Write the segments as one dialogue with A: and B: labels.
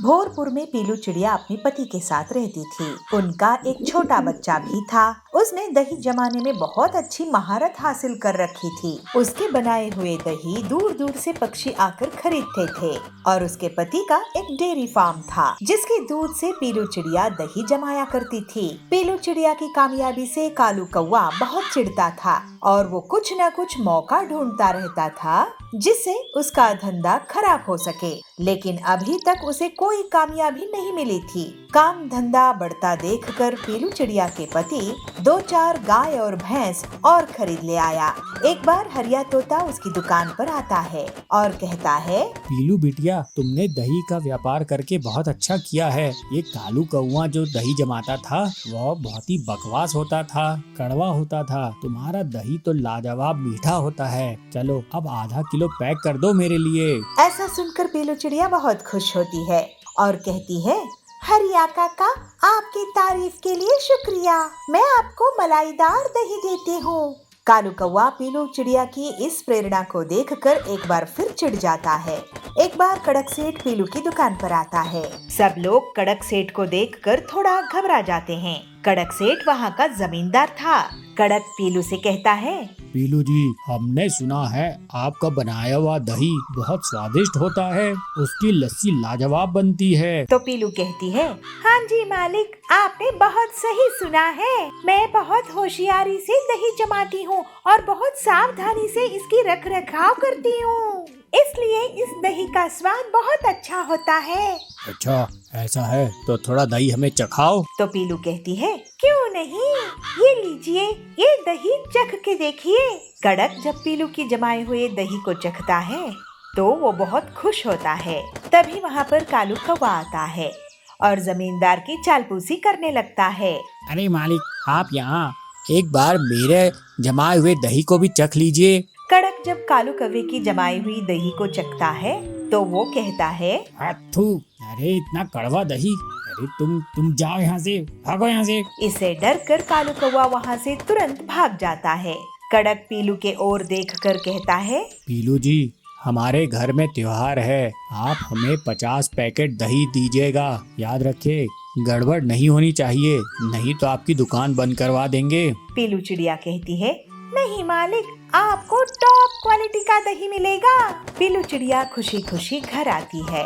A: भोरपुर में पीलू चिड़िया अपने पति के साथ रहती थी। उनका एक छोटा बच्चा भी था। उसने दही जमाने में बहुत अच्छी महारत हासिल कर रखी थी। उसके बनाए हुए दही दूर दूर से पक्षी आकर खरीदते थे और उसके पति का एक डेयरी फार्म था, जिसके दूध से पीलू चिड़िया दही जमाया करती थी। पीलू चिड़िया की कामयाबी से कालू कौवा बहुत चिढ़ता था और वो कुछ न कुछ मौका ढूंढता रहता था जिससे उसका धंधा खराब हो सके, लेकिन अभी तक उसे कोई कामयाबी नहीं मिली थी। काम धंधा बढ़ता देखकर पीलू चिड़िया के पति 2-4 गाय और भैंस और खरीद ले आया। एक बार हरिया तोता उसकी दुकान पर आता है और कहता है,
B: पीलू बिटिया, तुमने दही का व्यापार करके बहुत अच्छा किया है। ये कालू कौवा जो दही जमाता था वह बहुत ही बकवास होता था, कड़वा होता था। तुम्हारा दही तो लाजवाब मीठा होता है। चलो अब आधा किलो पैक कर दो मेरे लिए।
A: ऐसा सुनकर पीलू चिड़िया बहुत खुश होती है और कहती है, हरिया काका, आपकी तारीफ के लिए शुक्रिया। मैं आपको मलाईदार दही देती हूँ। कालू कौवा पीलू चिड़िया की इस प्रेरणा को देखकर एक बार फिर चिढ़ जाता है। एक बार कड़क सेठ पीलू की दुकान पर आता है। सब लोग कड़क सेठ को देखकर थोड़ा घबरा जाते हैं। कड़क सेठ वहाँ का जमींदार था। कड़क पीलू से कहता है,
B: पीलू जी, हमने सुना है आपका बनाया हुआ दही बहुत स्वादिष्ट होता है। उसकी लस्सी लाजवाब बनती है।
A: तो पीलू कहती है, हाँ जी मालिक, आपने बहुत सही सुना है। मैं बहुत होशियारी से दही जमाती हूँ और बहुत सावधानी से इसकी रख रखाव करती हूँ, इसलिए इस दही का स्वाद बहुत अच्छा होता है।
B: अच्छा, ऐसा है तो थोड़ा दही हमें चखाओ।
A: तो पीलू कहती है, क्यों नहीं, ये लीजिए, ये दही चख के देखिए। कड़क जब पीलू की जमाए हुए दही को चखता है तो वो बहुत खुश होता है। तभी वहाँ पर कालू कौवा आता है और जमींदार की चालपूसी करने लगता है।
B: अरे मालिक, आप यहाँ एक बार मेरे जमाए हुए दही को भी चख लीजिए।
A: कड़क जब कालू कौवे की जमाई हुई दही को चखता है तो वो कहता है,
B: अथू, अरे इतना कड़वा दही, अरे तुम जाओ यहाँ से, भागो यहाँ से।
A: इससे डरकर कालू कौवा वहाँ से तुरंत भाग जाता है। कड़क पीलू के ओर देखकर कहता है,
B: पीलू जी, हमारे घर में त्योहार है, आप हमें 50 पैकेट दही दीजिएगा। याद रखे, गड़बड़ नहीं होनी चाहिए, नहीं तो आपकी दुकान बंद करवा देंगे।
A: पीलू चिड़िया कहती है, नहीं मालिक, आपको टॉप क्वालिटी का दही मिलेगा। पीलू चिड़िया खुशी खुशी घर आती है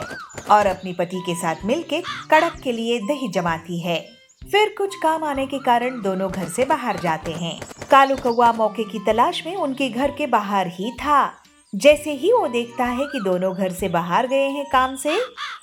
A: और अपनी पति के साथ मिलके कड़क के लिए दही जमाती है। फिर कुछ काम आने के कारण दोनों घर से बाहर जाते हैं। कालू कौवा मौके की तलाश में उनके घर के बाहर ही था। जैसे ही वो देखता है कि दोनों घर से बाहर गए हैं काम से,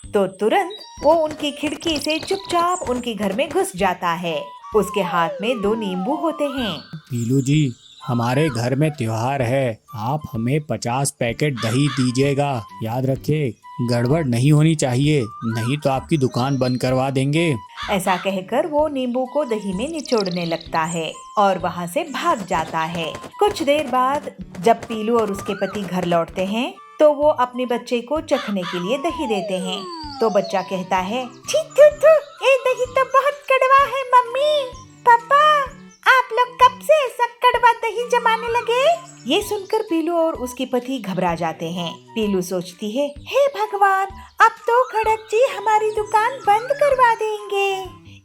A: तो तुरंत वो उनकी खिड़की से चुपचाप उनके घर में घुस जाता है। उसके हाथ में 2 नींबू होते हैं।
B: पीलू जी, हमारे घर में त्योहार है, आप हमें 50 पैकेट दही दीजिएगा। याद रखे, गड़बड़ नहीं होनी चाहिए, नहीं तो आपकी दुकान बंद करवा देंगे।
A: ऐसा कहकर वो नींबू को दही में निचोड़ने लगता है और वहाँ से भाग जाता है। कुछ देर बाद जब पीलू और उसके पति घर लौटते हैं तो वो अपने बच्चे को चखने के लिए दही देते हैं। तो बच्चा कहता है, छी थू थू, ये दही तो बहुत कड़वा है। मम्मी, पापा, आप लोग कब से ऐसा कड़वा दही जमाने लगे? ये सुनकर पीलू और उसके पति घबरा जाते हैं। पीलू सोचती है, हे भगवान, अब तो खड़क जी हमारी दुकान बंद करवा देंगे।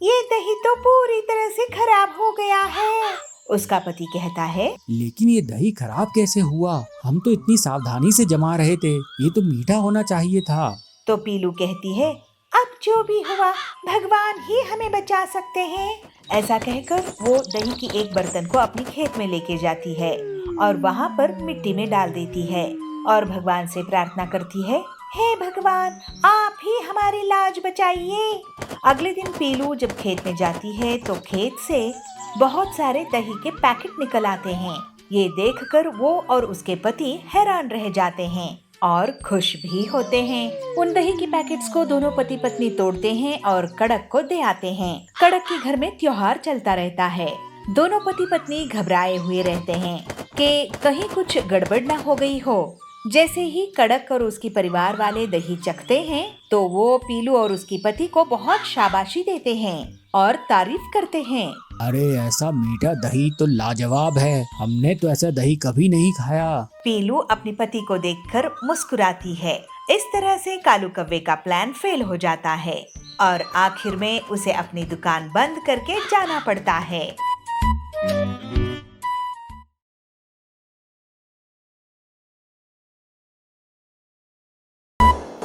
A: ये दही तो पूरी तरह से खराब हो गया है। उसका पति कहता है,
B: लेकिन ये दही खराब कैसे हुआ? हम तो इतनी सावधानी से जमा रहे थे, ये तो मीठा होना चाहिए था।
A: तो पीलू कहती है, अब जो भी हुआ, भगवान ही हमें बचा सकते हैं। ऐसा कहकर वो दही की एक बर्तन को अपने खेत में लेके जाती है और वहाँ पर मिट्टी में डाल देती है और भगवान से प्रार्थना करती है, हे भगवान, आप ही हमारी लाज बचाइए। अगले दिन पीलू जब खेत में जाती है तो खेत से बहुत सारे दही के पैकेट निकल आते हैं। ये देखकर वो और उसके पति हैरान रह जाते हैं और खुश भी होते हैं। उन दही के पैकेट्स को दोनों पति पत्नी तोड़ते हैं और कड़क को दे आते हैं। कड़क के घर में त्योहार चलता रहता है। दोनों पति पत्नी घबराए हुए रहते हैं कि कहीं कुछ गड़बड़ न हो गई हो। जैसे ही कड़क और उसकी परिवार वाले दही चखते हैं तो वो पीलू और उसकी पति को बहुत शाबाशी देते हैं और तारीफ करते हैं।
B: अरे ऐसा मीठा दही तो लाजवाब है, हमने तो ऐसा दही कभी नहीं खाया।
A: पीलू अपने पति को देखकर मुस्कुराती है। इस तरह से कालू कव्वे का प्लान फेल हो जाता है और आखिर में उसे अपनी दुकान बंद करके जाना पड़ता है।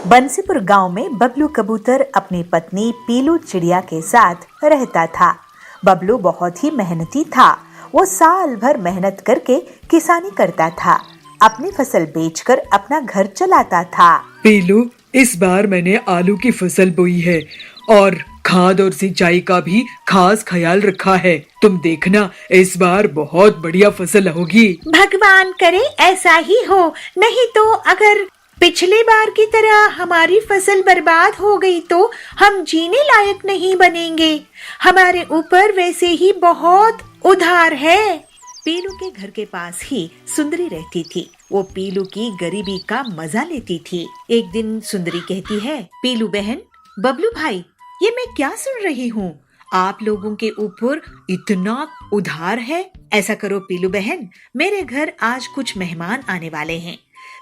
A: बंसीपुर गांव में बबलू कबूतर अपनी पत्नी पीलू चिड़िया के साथ रहता था। बबलू बहुत ही मेहनती था। वो साल भर मेहनत करके किसानी करता था, अपनी फसल बेचकर अपना घर चलाता था।
C: पीलू, इस बार मैंने आलू की फसल बोई है और खाद और सिंचाई का भी खास ख्याल रखा है। तुम देखना, इस बार बहुत बढ़िया फसल होगी।
A: भगवान करे ऐसा ही हो, नहीं तो अगर पिछली बार की तरह हमारी फसल बर्बाद हो गई तो हम जीने लायक नहीं बनेंगे। हमारे ऊपर वैसे ही बहुत उधार है। पीलू के घर के पास ही सुंदरी रहती थी। वो पीलू की गरीबी का मजा लेती थी। एक दिन सुंदरी कहती है, पीलू बहन, बबलू भाई, ये मैं क्या सुन रही हूँ? आप लोगों के ऊपर इतना उधार है। ऐसा करो पीलू बहन, मेरे घर आज कुछ मेहमान आने वाले हैं।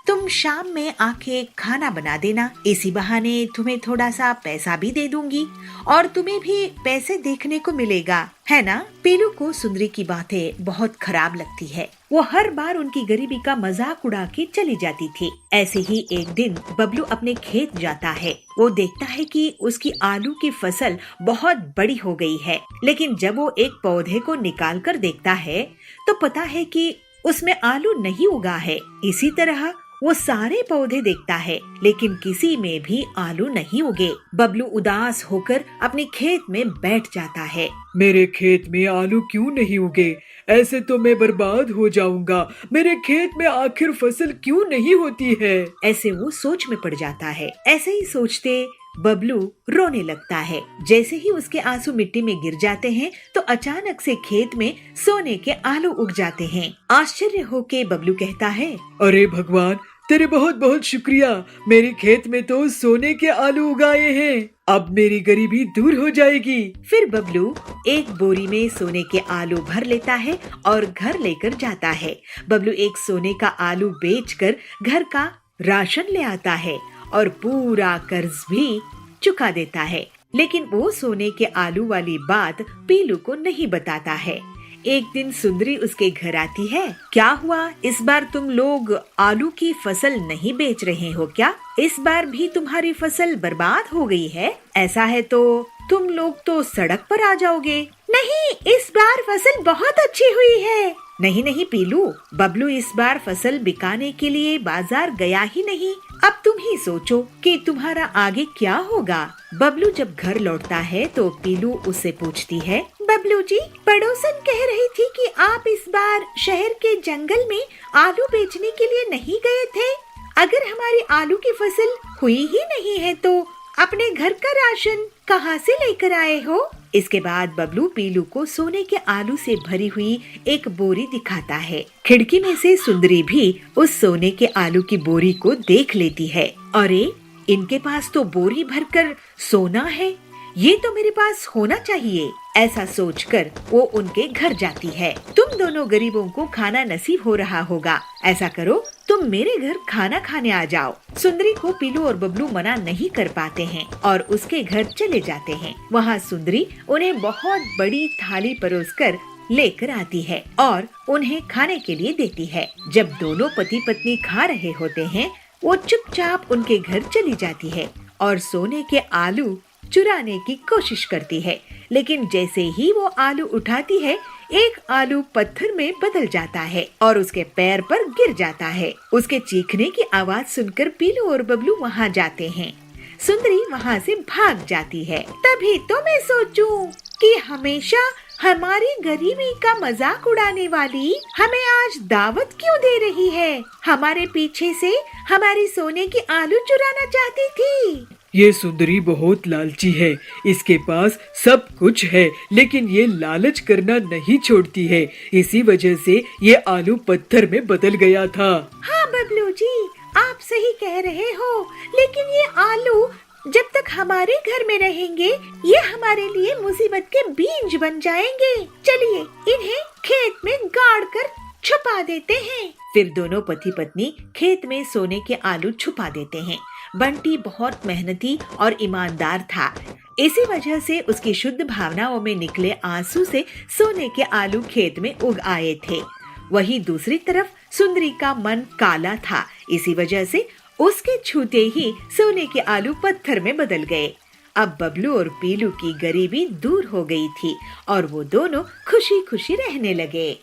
A: तुम शाम में आके खाना बना देना। इसी बहाने तुम्हें थोड़ा सा पैसा भी दे दूंगी और तुम्हें भी पैसे देखने को मिलेगा, है ना? पीलू को सुंदरी की बातें बहुत खराब लगती है। वो हर बार उनकी गरीबी का मजाक उड़ा के चली जाती थी। ऐसे ही एक दिन बबलू अपने खेत जाता है। वो देखता है कि उसकी आलू की फसल बहुत बड़ी हो गई है, लेकिन जब वो एक पौधे को निकाल कर देखता है तो पता है कि उसमें आलू नहीं उगा है। इसी तरह वो सारे पौधे देखता है, लेकिन किसी में भी आलू नहीं उगे। बबलू उदास होकर अपने खेत में बैठ जाता है।
C: मेरे खेत में आलू क्यों नहीं उगे? ऐसे तो मैं बर्बाद हो जाऊंगा। मेरे खेत में आखिर फसल क्यों नहीं होती है?
A: ऐसे वो सोच में पड़ जाता है। ऐसे ही सोचते बबलू रोने लगता है। जैसे ही उसके आंसू मिट्टी में गिर जाते हैं तो अचानक से खेत में सोने के आलू उग जाते हैं। आश्चर्य होके बबलू कहता है, अरे
C: भगवान, तेरे बहुत बहुत शुक्रिया। मेरे खेत में तो सोने के आलू उगाए हैं। अब मेरी गरीबी दूर हो जाएगी।
A: फिर बबलू एक बोरी में सोने के आलू भर लेता है और घर लेकर जाता है। बबलू एक सोने का आलू बेचकर घर का राशन ले आता है और पूरा कर्ज भी चुका देता है। लेकिन वो सोने के आलू वाली बात पीलू को नहीं बताता है। एक दिन सुंदरी उसके घर आती है। क्या हुआ, इस बार तुम लोग आलू की फसल नहीं बेच रहे हो क्या? इस बार भी तुम्हारी फसल बर्बाद हो गई है? ऐसा है तो तुम लोग तो सड़क पर आ जाओगे। नहीं, इस बार फसल बहुत अच्छी हुई है। नहीं नहीं पीलू, बबलू इस बार फसल बिकाने के लिए बाजार गया ही नहीं। अब तुम ही सोचो कि तुम्हारा आगे क्या होगा। बबलू जब घर लौटता है तो पीलू उससे पूछती है, बबलू जी, पड़ोसन कह रही थी कि आप इस बार शहर के जंगल में आलू बेचने के लिए नहीं गए थे। अगर हमारी आलू की फसल हुई ही नहीं है तो अपने घर का राशन कहाँ से लेकर आए हो? इसके बाद बबलू पीलू को सोने के आलू से भरी हुई एक बोरी दिखाता है। खिड़की में से सुंदरी भी उस सोने के आलू की बोरी को देख लेती है। अरे, इनके पास तो बोरी भरकर सोना है, ये तो मेरे पास होना चाहिए। ऐसा सोचकर वो उनके घर जाती है। तुम दोनों गरीबों को खाना नसीब हो रहा होगा। ऐसा करो, तुम मेरे घर खाना खाने आ जाओ। सुंदरी को पीलू और बबलू मना नहीं कर पाते हैं और उसके घर चले जाते हैं। वहाँ सुंदरी उन्हें बहुत बड़ी थाली परोसकर लेकर आती है और उन्हें खाने के लिए देती है। जब दोनों पति पत्नी खा रहे होते हैं, वो चुपचाप उनके घर चली जाती है और सोने के आलू चुराने की कोशिश करती है। लेकिन जैसे ही वो आलू उठाती है, एक आलू पत्थर में बदल जाता है और उसके पैर पर गिर जाता है। उसके चीखने की आवाज सुनकर पीलू और बबलू वहाँ जाते हैं। सुंदरी वहाँ से भाग जाती है। तभी तो मैं सोचूं कि हमेशा हमारी गरीबी का मजाक उड़ाने वाली हमें आज दावत क्यों दे रही है? हमारे पीछे से हमारी सोने की आलू चुराना चाहती थी।
C: ये सुंदरी बहुत लालची है। इसके पास सब कुछ है, लेकिन ये लालच करना नहीं छोड़ती है। इसी वजह से ये आलू पत्थर में बदल गया था।
A: हाँ बबलू जी, आप सही कह रहे हो, लेकिन ये आलू जब तक हमारे घर में रहेंगे, ये हमारे लिए मुसीबत के बीज बन जाएंगे। चलिए इन्हें खेत में गाड़ कर छुपा देते हैं। फिर दोनों पति पत्नी खेत में सोने के आलू छुपा देते हैं। बंटी बहुत मेहनती और ईमानदार था। इसी वजह से उसकी शुद्ध भावनाओं में निकले आंसू से सोने के आलू खेत में उग आए थे। वहीं दूसरी तरफ सुंदरी का मन काला था। इसी वजह से उसके छूते ही सोने के आलू पत्थर में बदल गए। अब बबलू और पीलू की गरीबी दूर हो गई थी और वो दोनों खुशी खुशी रहने लगे।